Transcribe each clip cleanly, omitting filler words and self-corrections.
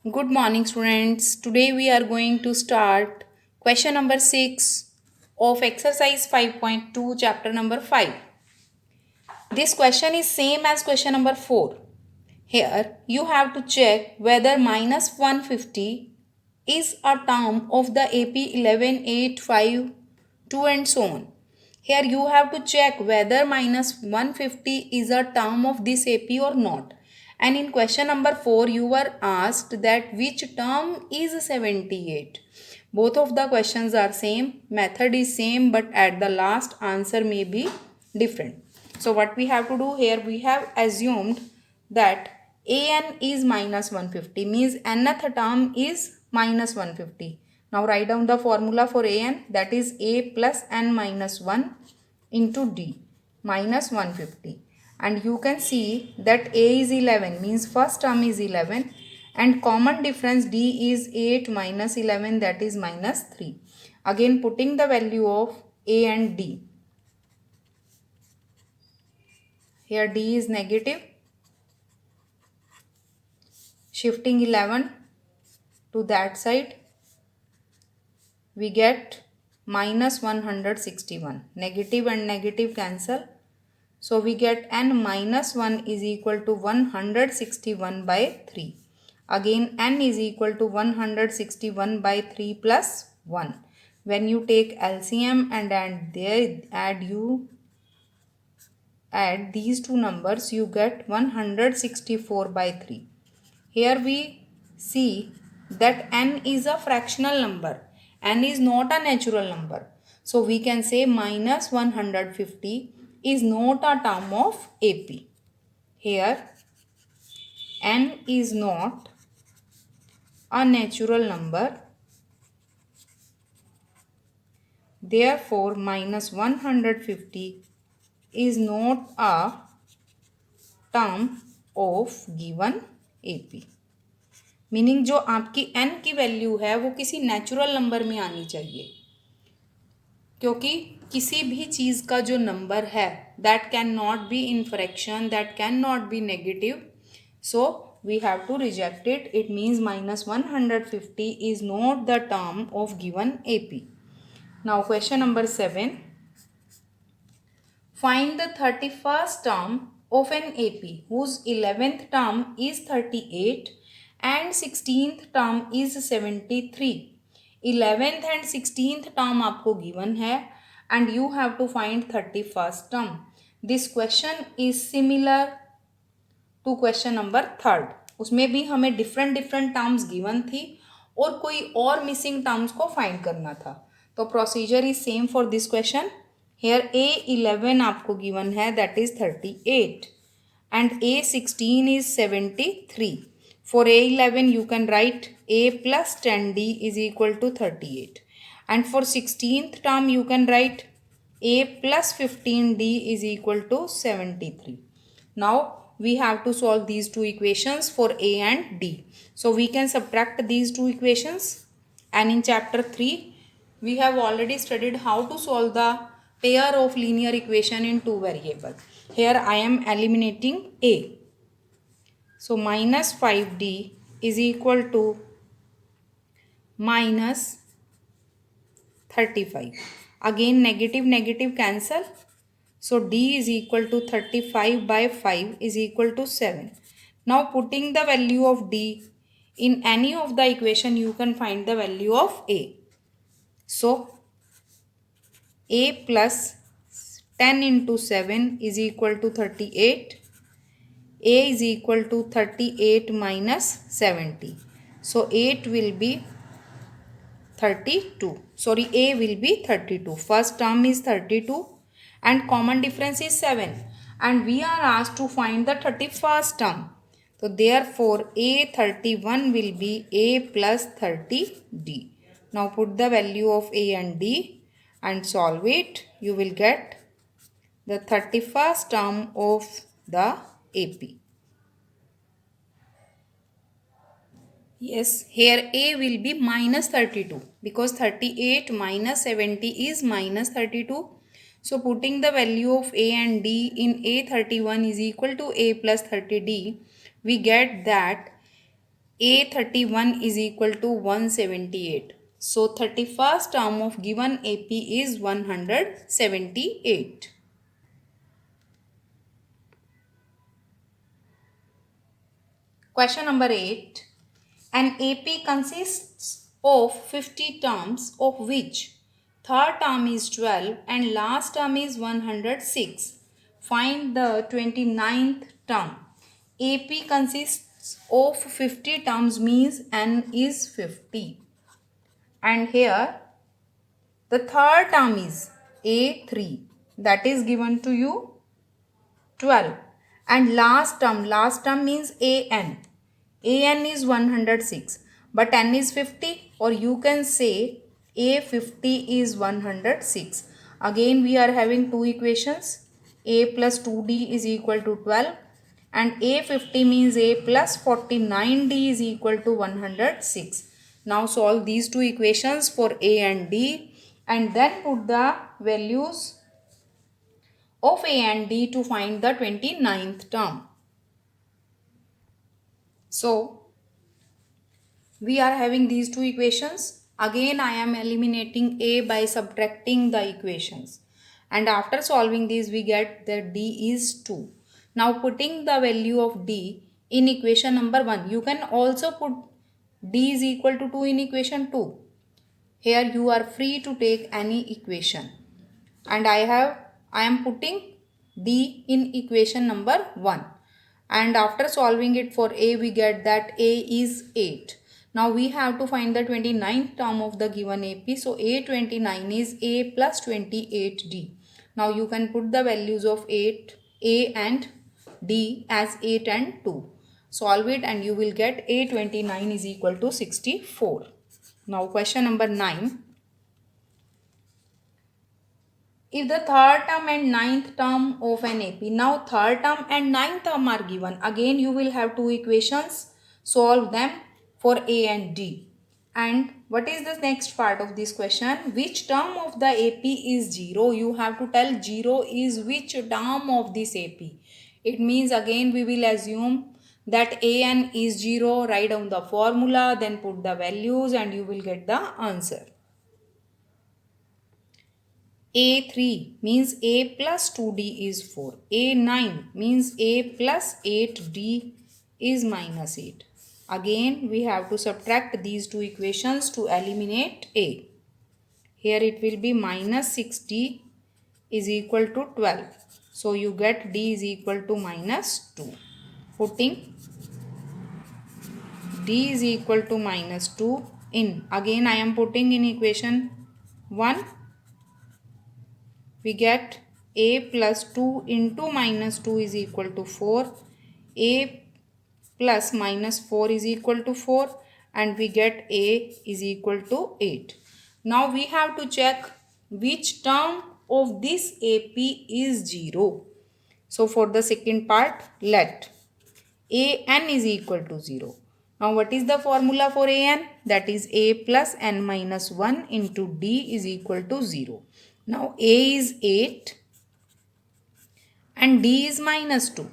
Good morning, students. Today we are going to start question number 6 of exercise 5.2, chapter number 5. This question is same as question number 4. Here you have to check whether minus 150 is a term of the AP 11, 8, 5, 2 and so on. Here you have to check whether minus 150 is a term of this AP or not. And in question number 4 you were asked that which term is 78. Both of the questions are same, method is same, but at the last answer may be different. So what we have to do here, we have assumed that an is minus 150, means nth term is minus 150. Now write down the formula for an, that is a plus n minus 1 into d minus 150. And you can see that a is 11, means first term is 11, and common difference d is 8 minus 11, that is minus 3. Again putting the value of a and d. Here d is negative, shifting 11 to that side, we get minus 161. Negative and negative cancel. So we get n minus 1 is equal to 161 by 3. Again n is equal to 161 by 3 plus 1. When you take LCM and add these two numbers, you get 164 by 3. Here we see that n is a fractional number. N is not a natural number. So we can say minus 150 is not a term of AP. Here n is not a natural number. Therefore minus 150 is not a term of given AP. Meaning जो आपकी n की value है वो किसी natural number में आनी चाहिए, क्योंकि किसी भी चीज़ का जो नंबर है that can not be in fraction, that can not be negative, so we have to reject it. It means minus 150 is not the term of given AP. Now question number 7. Find the 31st term of an AP whose 11th term is 38 and 16th term is 73. 11th and 16th term आपको given है and you have to find 31st term. This question is similar to question number 3rd. उसमें भी हमें different terms given थी और कोई और missing terms को find करना था. तो procedure is same for this question. Here A11 आपको given है, that is 38 and A16 is 73. For A11 you can write A plus 10D is equal to 38 and for 16th term you can write A plus 15D is equal to 73. Now we have to solve these two equations for A and D. So we can subtract these two equations, and in chapter 3 we have already studied how to solve the pair of linear equation in two variables. Here I am eliminating A. So minus 5D is equal to minus 35. Again negative cancel. So D is equal to 35 by 5 is equal to 7. Now putting the value of D in any of the equation, you can find the value of A. So A plus 10 into 7 is equal to 38. A is equal to 38 minus 70. So 8 will be 32. Sorry, A will be 32. First term is 32 and common difference is 7. And we are asked to find the 31st term. So therefore A31 will be A plus 30D. Now put the value of A and D and solve it. You will get the 31st term of the AP. Yes, here A will be minus 32 because 38 minus 70 is minus 32. So putting the value of A and D in A31 is equal to A plus 30D, we get that A31 is equal to 178. So 31st term of given AP is 178. Question number 8. An AP consists of 50 terms, of which third term is 12 and last term is 106. Find the 29th term. AP consists of 50 terms means N is 50. And here the third term is A3, that is given to you 12. And last term means AN. AN is 106, but N is 50, or you can say A50 is 106. Again we are having two equations. A plus 2D is equal to 12 and A50 means A plus 49D is equal to 106. Now solve these two equations for A and D and then put the values of A and D to find the 29th term. So we are having these two equations. Again I am eliminating A by subtracting the equations. And after solving these we get that D is 2. Now putting the value of D in equation number 1. You can also put D is equal to 2 in equation 2. Here you are free to take any equation. And I am putting D in equation number 1. And after solving it for A we get that A is 8. Now we have to find the 29th term of the given AP. So A29 is A plus 28D. Now you can put the values of A and D as 8 and 2. Solve it and you will get A29 is equal to 64. Now question number 9. If the third term and ninth term of an AP, now third term and ninth term are given. Again you will have two equations. Solve them for A and D. And what is the next part of this question? Which term of the AP is 0? You have to tell 0 is which term of this AP. It means again we will assume that AN is 0. Write down the formula, then put the values and you will get the answer. A3 means A plus 2D is 4. A9 means A plus 8D is minus 8. Again we have to subtract these two equations to eliminate A. Here it will be minus 6D is equal to 12. So you get D is equal to minus 2. Putting D is equal to minus 2 in. Again I am putting in equation 1. We get A plus 2 into minus 2 is equal to 4. A plus minus 4 is equal to 4 and we get A is equal to 8. Now we have to check which term of this AP is 0. So for the second part, let AN is equal to 0. Now what is the formula for AN? That is A plus N minus 1 into D is equal to 0. Now A is 8 and D is minus 2.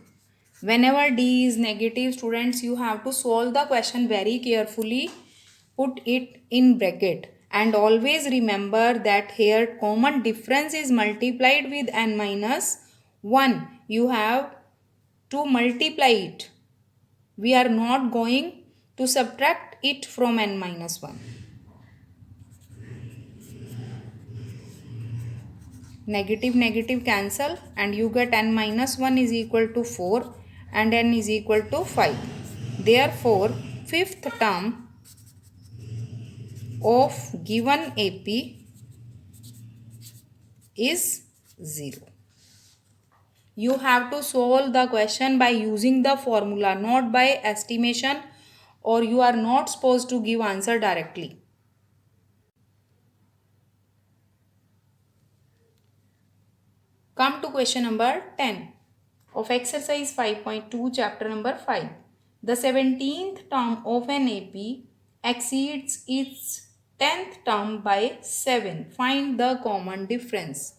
Whenever D is negative, students, you have to solve the question very carefully. Put it in bracket and always remember that here common difference is multiplied with N minus 1. You have to multiply it. We are not going to subtract it from N minus 1. Negative negative cancel and you get N minus 1 is equal to 4 and N is equal to 5. Therefore, fifth term of given AP is 0. You have to solve the question by using the formula, not by estimation, or you are not supposed to give answer directly. Come to question number 10 of exercise 5.2 chapter number 5. The 17th term of an AP exceeds its 10th term by 7. Find the common difference.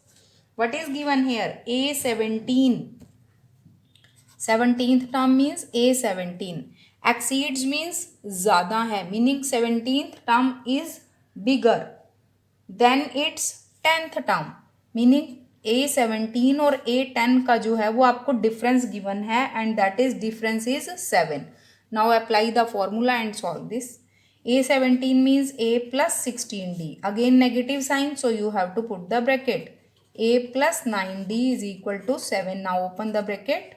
What is given here? A17. 17th term means A17 Exceeds means ज़्यादा है, meaning 17th term is bigger than its 10th term, meaning A17 और A10 का जो है वो आपको difference given है and that is difference is 7. Now apply the formula and solve this. A17 means A plus 16D. Again negative sign, so you have to put the bracket. A plus 9D is equal to 7. Now open the bracket.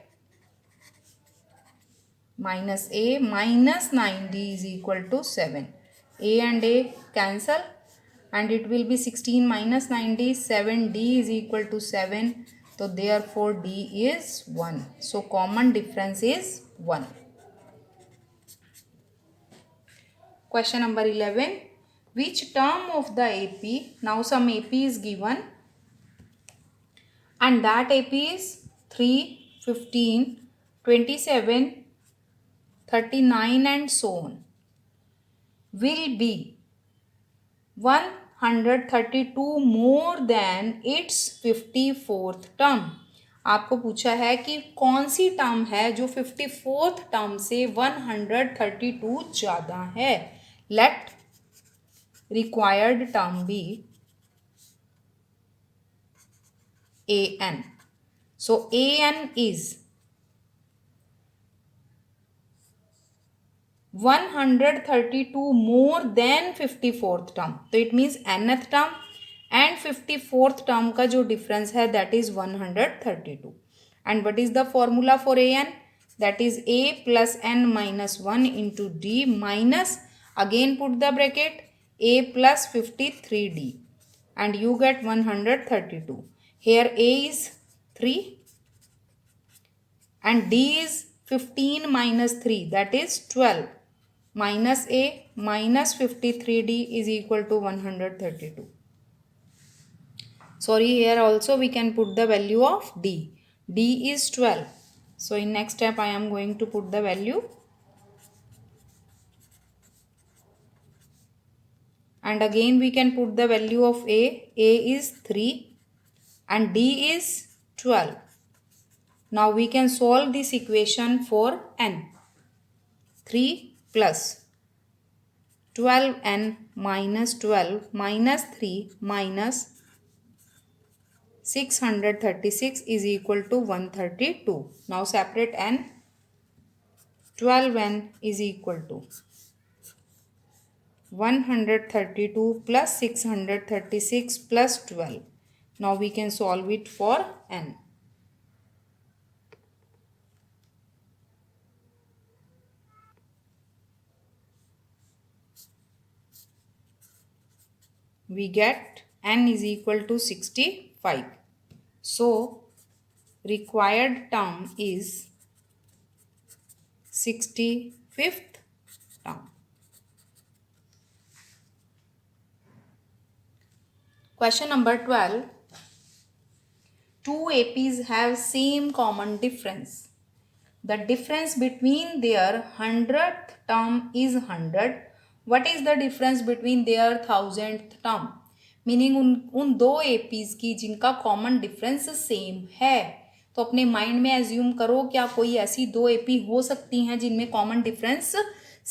Minus A minus 9D is equal to 7. A and A cancel and it will be 16 minus 9D. 7D is equal to 7. So therefore D is 1. So common difference is 1. Question number 11. Which term of the AP? Now some AP is given and that AP is 3, 15, 27, 39 and so on, will be 132 more than its 54th term. आपको पूछा है कि कौन सी term है जो 54th term से 132 ज़्यादा है. Let required term be an. So an is 132 more than 54th term. तो it means nth term and 54th term का जो difference है that is 132. And what is the formula for an? That is a plus n minus 1 into d minus, again put the bracket, a plus 53d and you get 132. Here a is 3 and d is 15 minus 3 that is 12. Minus a minus 53d is equal to 132. Sorry, here also we can put the value of d. D is 12. So in next step I am going to put the value. And again we can put the value of a. A is 3 and d is 12. Now we can solve this equation for n. 3 plus 12n minus 12 minus 3 minus 636 is equal to 132. Now separate n. 12n is equal to 132 plus 636 plus 12. Now we can solve it for n. We get n is equal to 65. So required term is 65th term. Question number 12. Two APs have same common difference. The difference between their 100th term is 100. What is the difference between their 1000th term? Meaning उन दो APs की जिनका common difference same है. तो अपने mind में assume करो क्या कोई ऐसी दो एपी हो सकती हैं जिनमें कॉमन डिफरेंस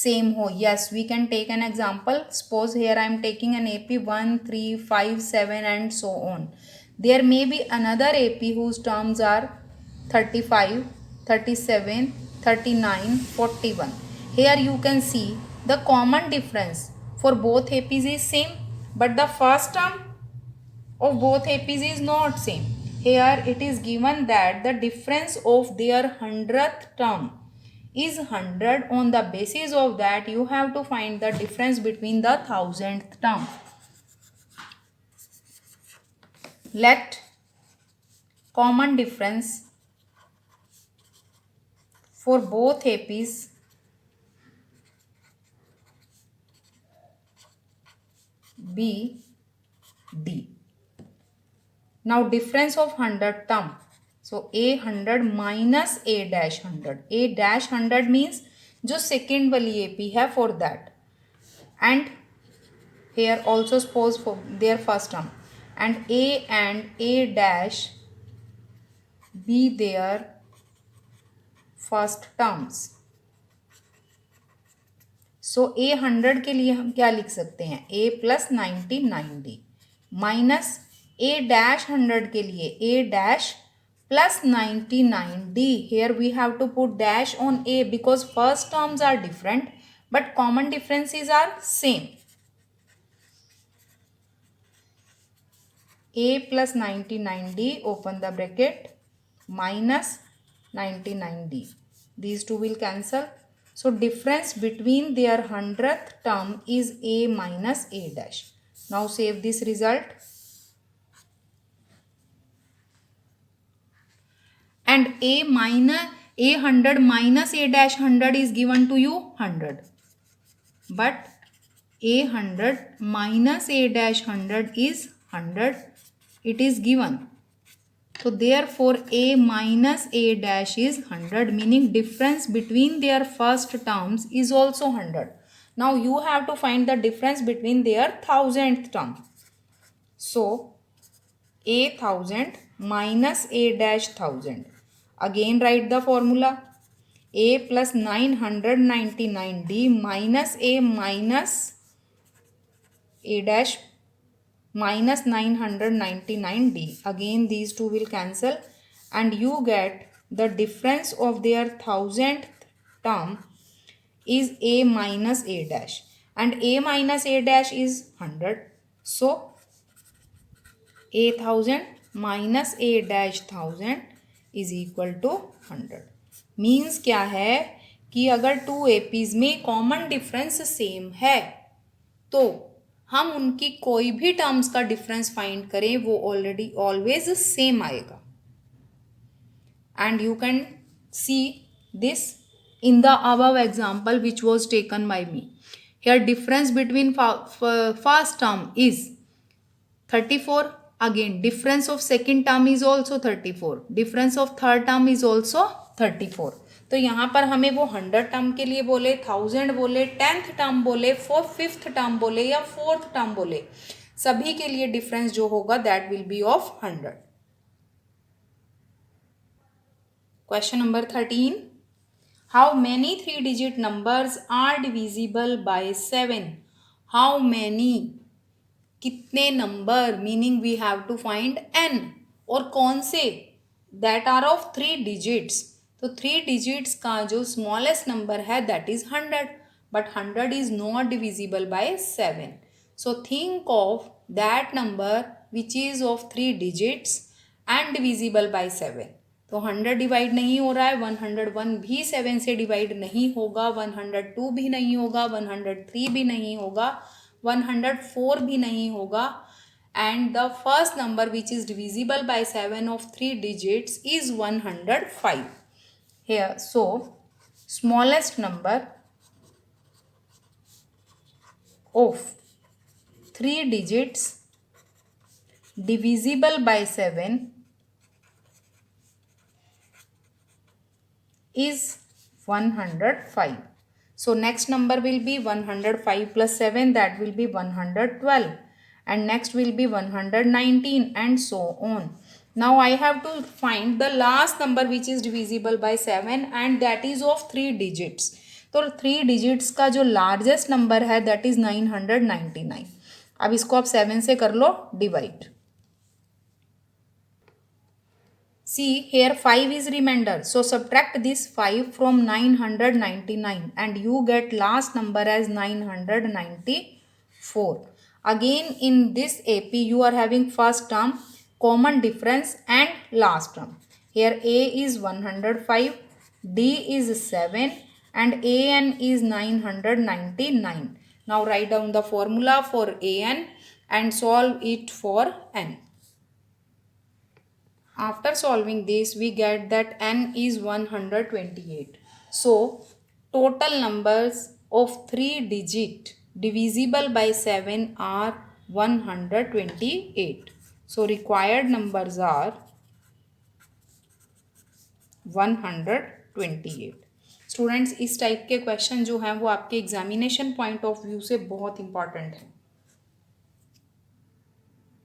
सेम हो. Yes, we can take an example. Suppose here I am taking an AP 1, 3, 5, 7 and so on. There may be another AP whose terms are 35, 37, 39, 41. Here you can see the common difference for both APs is same, but the first term of both APs is not same. Here it is given that the difference of their 100th term is 100. On the basis of that you have to find the difference between the 1000th term. Let common difference for both APs be D. Now difference of 100 term. So A 100 minus A dash 100. A dash 100 means जो second वाली AP है for that. And here also suppose for their first term. And A dash be their first terms. सो ए 100 के लिए हम क्या लिख सकते हैं, ए प्लस 99d माइनस ए डैश 100 के लिए ए dash plus 99d. Here we have to put dash on a because first terms are different but common differences are same. A plus 99d, open the bracket, minus 99d. These two will cancel. So difference between their 100th term is a minus a dash. Now save this result. And a 100 minus a dash 100 is given to you 100. But a 100 minus a dash 100 is 100. It is given. So therefore a minus a dash is 100, meaning difference between their first terms is also 100. Now you have to find the difference between their 1000th term. So a 1000 minus a dash 1000. Again write the formula, a plus 999d minus a minus a dash minus 999d. Again these two will cancel and you get the difference of their 1000th term is a minus a dash, and a minus a dash is 100. So a 1000 minus a dash 1000 is equal to 100. मीन्स क्या है कि अगर two APs में common difference same है तो हम उनकी कोई भी टर्म्स का डिफरेंस फाइंड करें वो ऑलरेडी ऑलवेज सेम आएगा. And you can see this in the above example which was taken by me. Here difference between first term is 34. Again difference of second term is also 34. Difference of third term is also 34. तो यहाँ पर हमें वो 100 term के लिए बोले, 1000 बोले, 10th term बोले, 5th टर्म बोले या 4th टर्म बोले, सभी के लिए डिफरेंस जो होगा that will be of 100. Question number 13. How many 3 digit numbers are divisible by 7? How many, कितने number, meaning we have to find n, और कौन से, दैट आर ऑफ 3 डिजिट्स. तो 3 डिजिट्स का जो स्मॉलेस्ट नंबर है that is 100, but 100 is not divisible by 7. So think of that number which is of 3 digits and divisible by 7. तो 100 divide नहीं हो रहा है, 101 भी 7 से डिवाइड नहीं होगा, 102 भी नहीं होगा, 103 भी नहीं होगा, 104 भी नहीं होगा, and the first number which is divisible by 7 of 3 digits is 105 here. So smallest number of 3 digits divisible by 7 is 105. So next number will be 105 plus 7, that will be 112, and next will be 119 and so on. Now I have to find the last number which is divisible by 7 and that is of 3 digits. तो 3 digits का जो largest number है that is 999. अब इसको आप 7 से कर लो divide. See here 5 is remainder, so subtract this 5 from 999 and you get last number as 994. Again in this AP you are having first term, common difference and last term. Here A is 105, D is 7 and AN is 999. Now write down the formula for AN and solve it for N. After solving this, we get that n is 128. So, total numbers of 3 digit divisible by 7 are 128. So, required numbers are 128. Students इस type के question जो हैं वो आपके examination point of view से बहुत important है.